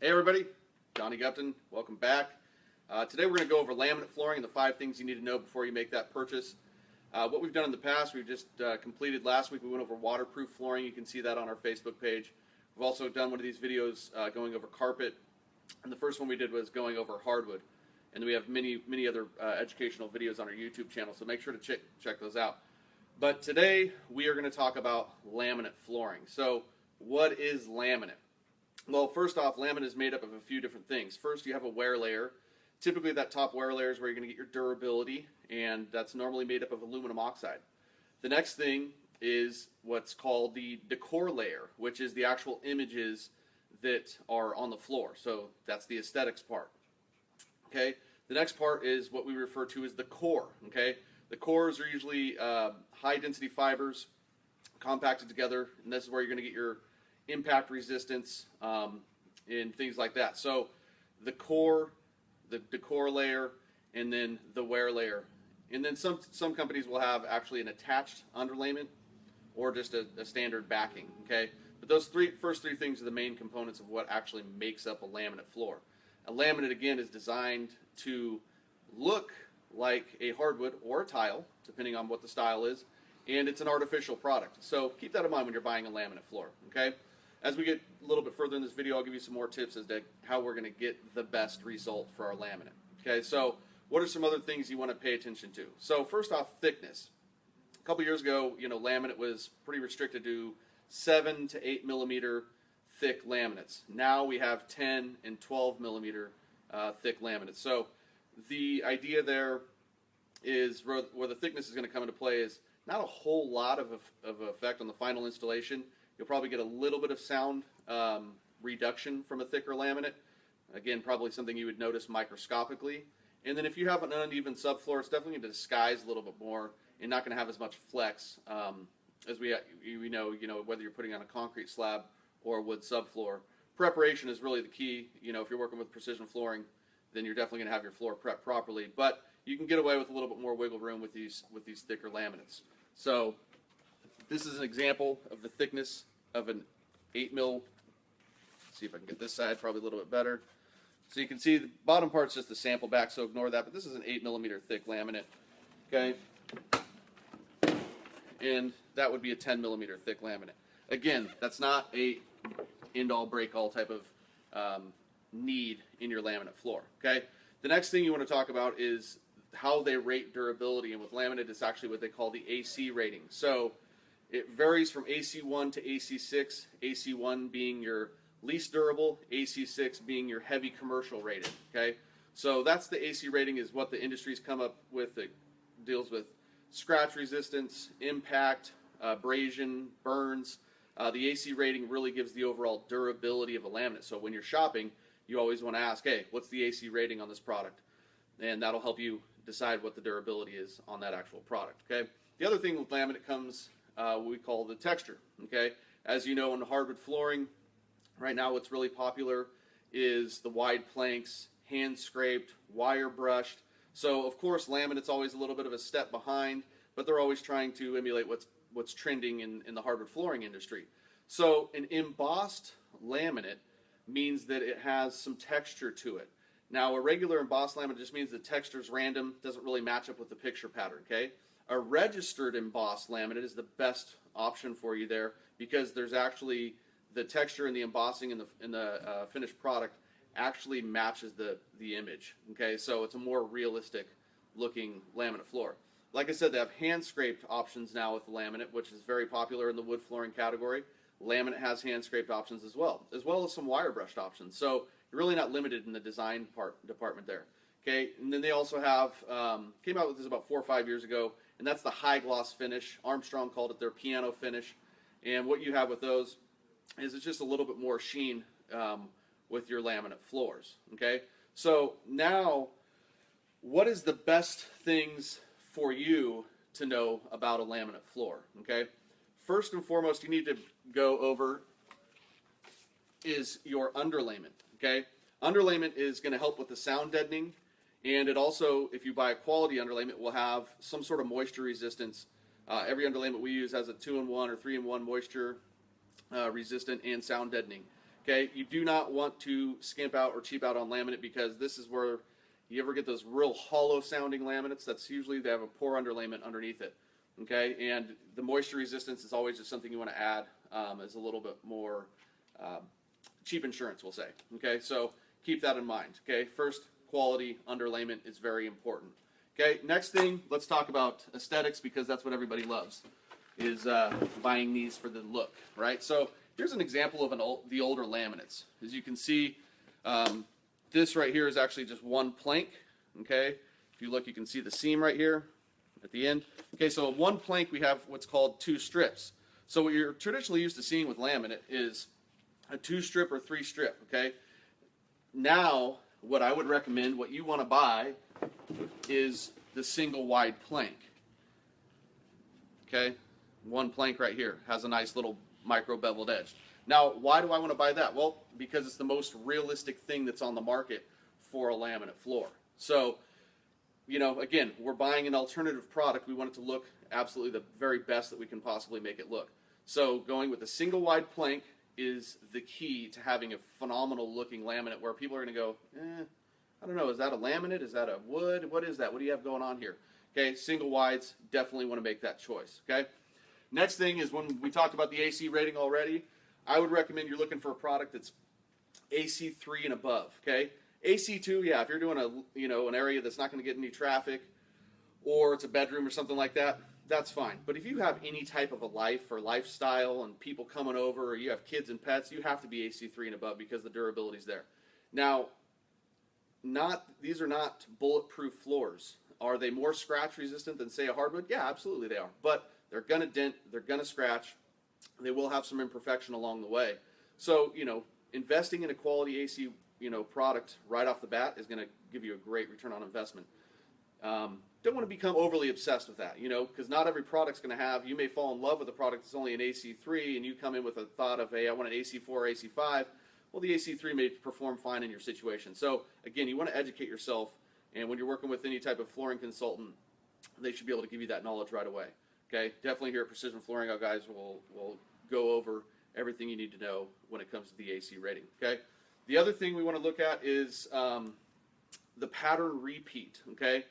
Hey everybody, Donnie Gupton, welcome back. Today we're going to go over laminate flooring and the 5 things you need to know before you make that purchase. What we've done in the past, we've just completed last week, we went over waterproof flooring. You can see that on our Facebook page. We've also done one of these videos going over carpet, and the first one we did was going over hardwood. And we have many other educational videos on our YouTube channel, so make sure to check those out. But today we are going to talk about laminate flooring. So what is laminate? Well, first off, laminate is made up of a few different things. First, you have a wear layer. Typically, that top wear layer is where you're going to get your durability, and that's normally made up of aluminum oxide. The next thing is what's called the decor layer, which is the actual images that are on the floor. So that's the aesthetics part. Okay. The next part is what we refer to as the core. Okay. The cores are usually high-density fibers compacted together, and this is where you're going to get your impact resistance and things like that. So the core, the decor layer, and then the wear layer. And then some companies will have actually an attached underlayment or just a standard backing. Okay, but those first three things are the main components of what actually makes up a laminate floor. A laminate, again, is designed to look like a hardwood or a tile, depending on what the style is, and it's an artificial product. So keep that in mind when you're buying a laminate floor. Okay. As we get a little bit further in this video, I'll give you some more tips as to how we're going to get the best result for our laminate. Okay, so what are some other things you want to pay attention to? So first off, thickness. A couple years ago, laminate was pretty restricted to 7 to 8 millimeter thick laminates. Now we have 10 and 12 millimeter thick laminates. So the idea there is where the thickness is going to come into play is not a whole lot of effect on the final installation. You'll probably get a little bit of sound reduction from a thicker laminate. Again, probably something you would notice microscopically. And then if you have an uneven subfloor, it's definitely going to disguise a little bit more and not going to have as much flex as we know, whether you're putting on a concrete slab or a wood subfloor. Preparation is really the key. If you're working with precision flooring, then you're definitely going to have your floor prepped properly. But you can get away with a little bit more wiggle room with these thicker laminates. So this is an example of the thickness of an 8 mil. Let's see if I can get this side probably a little bit better. So you can see the bottom part's just the sample back, so ignore that. But this is an 8 millimeter thick laminate. Okay, and that would be a 10 millimeter thick laminate. Again, that's not a end-all break-all type of need in your laminate floor. Okay. The next thing you want to talk about is how they rate durability, and with laminate, it's actually what they call the AC rating. So it varies from AC1 to AC6, AC1 being your least durable, AC6 being your heavy commercial rated. Okay, so that's the AC rating, is what the industry's come up with that deals with scratch resistance, impact, abrasion, burns. The AC rating really gives the overall durability of a laminate. So when you're shopping, you always want to ask, hey, what's the AC rating on this product? And that'll help you decide what the durability is on that actual product. Okay. The other thing with laminate comes what we call the texture. Okay, as you know, in hardwood flooring, right now what's really popular is the wide planks, hand scraped, wire brushed. So of course, laminate's always a little bit of a step behind, but they're always trying to emulate what's trending in the hardwood flooring industry. So an embossed laminate means that it has some texture to it. Now, a regular embossed laminate just means the texture's random, doesn't really match up with the picture pattern. Okay. A registered embossed laminate is the best option for you there, because there's actually the texture and the embossing in the finished product actually matches the image. Okay, so it's a more realistic looking laminate floor. Like I said, they have hand scraped options now with the laminate, which is very popular in the wood flooring category. Laminate has hand scraped options as well as some wire brushed options. So you're really not limited in the design department there. Okay, and then they also have came out with this about 4 or 5 years ago, and that's the high gloss finish. Armstrong called it their piano finish. And what you have with those is it's just a little bit more sheen with your laminate floors. Okay, so now what is the best things for you to know about a laminate floor? Okay, first and foremost, you need to go over is your underlayment. Okay, underlayment is going to help with the sound deadening. And it also, if you buy a quality underlayment, will have some sort of moisture resistance. Every underlayment we use has a 2-in-1 or 3-in-1 moisture resistant and sound deadening. Okay, you do not want to skimp out or cheap out on laminate, because this is where you ever get those real hollow sounding laminates. That's usually they have a poor underlayment underneath it. Okay, and the moisture resistance is always just something you want to add as a little bit more cheap insurance, we'll say. Okay, so keep that in mind. Okay, first, quality underlayment is very important. Okay, next thing, let's talk about aesthetics, because that's what everybody loves, is buying these for the look, right? So here's an example of the older laminates. As you can see, this right here is actually just one plank. Okay, if you look, you can see the seam right here at the end. Okay, so one plank we have what's called two strips. So what you're traditionally used to seeing with laminate is a 2-strip or 3-strip. Okay, now what I would recommend, what you want to buy, is the single wide plank. Okay, one plank right here has a nice little micro beveled edge. Now, why do I want to buy that? Well, because it's the most realistic thing that's on the market for a laminate floor. So, you know, again, we're buying an alternative product. We want it to look absolutely the very best that we can possibly make it look. So going with a single wide plank is the key to having a phenomenal looking laminate, where people are going to go, I don't know, is that a laminate? Is that a wood? What is that? What do you have going on here? Okay, single wides, definitely want to make that choice. Okay. Next thing is, when we talked about the AC rating already, I would recommend you're looking for a product that's AC3 and above. Okay, AC2, yeah, if you're doing an area that's not going to get any traffic, or it's a bedroom or something like that, that's fine. But if you have any type of a life or lifestyle and people coming over, or you have kids and pets, you have to be AC3 and above, because the durability is there. Now, these are not bulletproof floors. Are they more scratch resistant than, say, a hardwood? Yeah, absolutely they are. But they're going to dent, they're going to scratch, they will have some imperfection along the way. So, investing in a quality AC, product right off the bat is going to give you a great return on investment. Don't want to become overly obsessed with that, because not every product's going to have, you may fall in love with a product that's only an AC3, and you come in with a thought of, hey, I want an AC4 or AC5. Well, the AC3 may perform fine in your situation. So, again, you want to educate yourself, and when you're working with any type of flooring consultant, they should be able to give you that knowledge right away. Okay, definitely here at Precision Flooring, our guys will go over everything you need to know when it comes to the AC rating. Okay, the other thing we want to look at is the pattern repeat. Okay,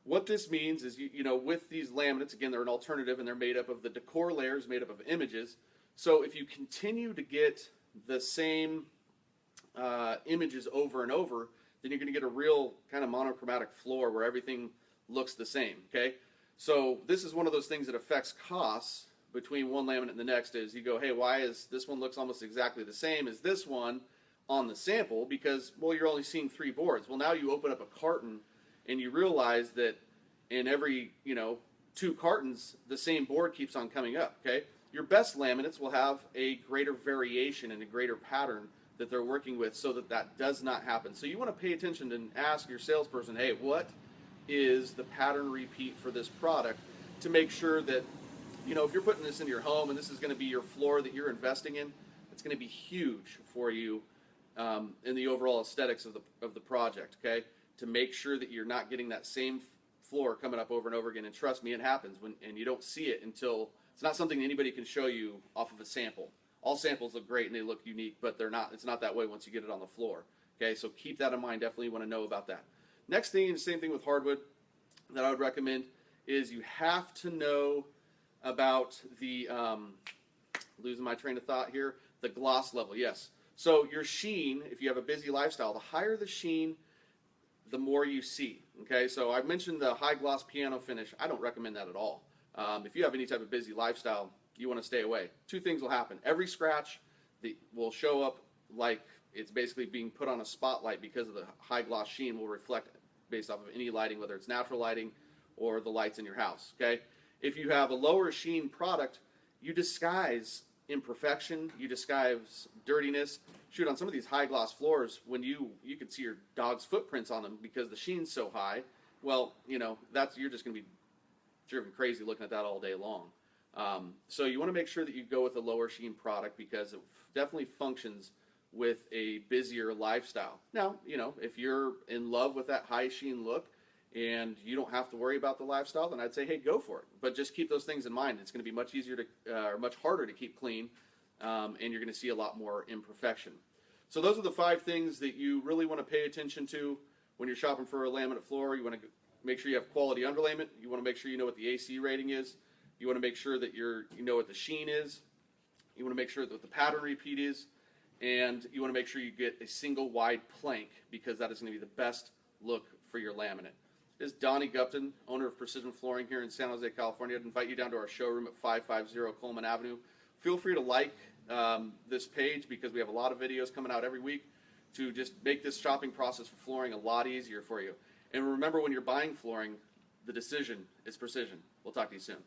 what this means is, with these laminates, again, they're an alternative, and they're made up of the decor layers made up of images. So if you continue to get the same images over and over, then you're going to get a real kind of monochromatic floor where everything looks the same. Okay, so this is one of those things that affects costs between one laminate and the next. Is you go, hey, why is this one looks almost exactly the same as this one on the sample? Because, well, you're only seeing 3 boards. Well, now you open up a carton and you realize that in every 2 cartons, the same board keeps on coming up. Okay, your best laminates will have a greater variation and a greater pattern that they're working with, so that does not happen. So you want to pay attention and ask your salesperson, hey, what is the pattern repeat for this product, to make sure that, if you're putting this in your home and this is going to be your floor that you're investing in, it's going to be huge for you in the overall aesthetics of the project. Okay, to make sure that you're not getting that same floor coming up over and over again. And trust me, it happens and you don't see it until it's not something anybody can show you off of a sample. All samples look great and they look unique, but they're not. It's not that way once you get it on the floor. Okay, so keep that in mind. Definitely want to know about that. Next thing, and same thing with hardwood, that I would recommend is you have to know about the losing my train of thought here. The gloss level, yes. So your sheen, if you have a busy lifestyle, the higher the sheen, the more you see. Okay, so I mentioned the high gloss piano finish. I don't recommend that at all. If you have any type of busy lifestyle, you want to stay away. 2 things will happen. Every scratch will show up like it's basically being put on a spotlight, because of the high gloss sheen will reflect based off of any lighting, whether it's natural lighting or the lights in your house. Okay, if you have a lower sheen product, you disguise imperfection, you disguise dirtiness. Shoot, on some of these high gloss floors, when you can see your dog's footprints on them because the sheen's so high. Well, you're just going to be driven crazy looking at that all day long. So you want to make sure that you go with a lower sheen product, because it definitely functions with a busier lifestyle. Now, if you're in love with that high sheen look and you don't have to worry about the lifestyle, then I'd say, hey, go for it. But just keep those things in mind. It's going to be much easier or much harder to keep clean, and you're going to see a lot more imperfection. So those are the 5 things that you really want to pay attention to when you're shopping for a laminate floor. You want to make sure you have quality underlayment. You want to make sure you know what the AC rating is. You want to make sure that you know what the sheen is. You want to make sure that the pattern repeat is. And you want to make sure you get a single wide plank, because that is going to be the best look for your laminate. This is Donnie Gupton, owner of Precision Flooring here in San Jose, California. I'd invite you down to our showroom at 550 Coleman Avenue. Feel free to like this page, because we have a lot of videos coming out every week to just make this shopping process for flooring a lot easier for you. And remember, when you're buying flooring, the decision is precision. We'll talk to you soon.